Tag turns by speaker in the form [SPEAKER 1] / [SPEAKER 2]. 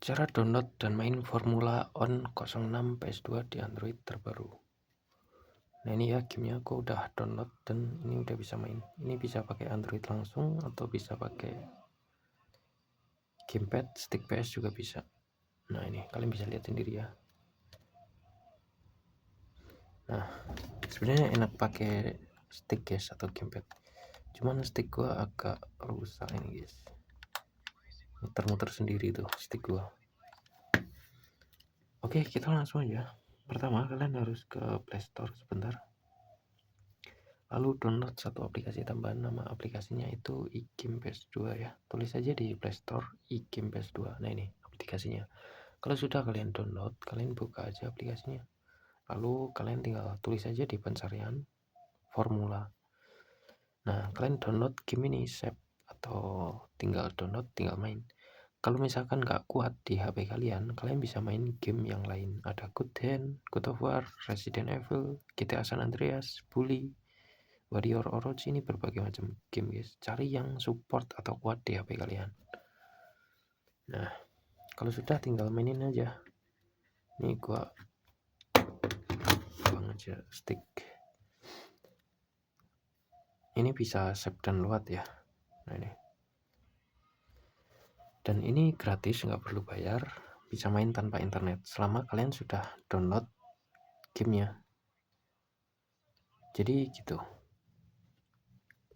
[SPEAKER 1] Cara download dan main Formula On 06 PS2 di Android terbaru. Nah ini ya gamenya aku udah download dan ini udah bisa main. Ini bisa pakai Android langsung atau bisa pakai gamepad, stick PS juga bisa. Nah ini kalian bisa lihat sendiri ya. Nah sebenarnya enak pakai stick guys atau gamepad. Cuman stick gua agak rusak ini guys. Muter-muter sendiri tuh stick gua. Oke, kita langsung aja. Pertama, kalian harus ke Play Store sebentar. Lalu download satu aplikasi tambahan, nama aplikasinya itu iGame PS2 ya. Tulis aja di Play Store iGame PS2. Nah ini aplikasinya. Kalau sudah kalian download, kalian buka aja aplikasinya. Lalu kalian tinggal tulis aja di pencarian Formula. Nah, kalian download game ini, save atau tinggal download, tinggal main. Kalau misalkan nggak kuat di HP kalian bisa main game yang lain. Ada Good Hand, God of War, Resident Evil, GTA San Andreas, Bully, Warrior Orochi, ini berbagai macam game guys. Cari yang support atau kuat di HP kalian. Nah, kalau sudah tinggal mainin aja. Ini gua buang aja stick. Ini bisa save dan load ya. Nah ini. Dan ini gratis, nggak perlu bayar. Bisa main tanpa internet selama kalian sudah download gamenya. Jadi gitu.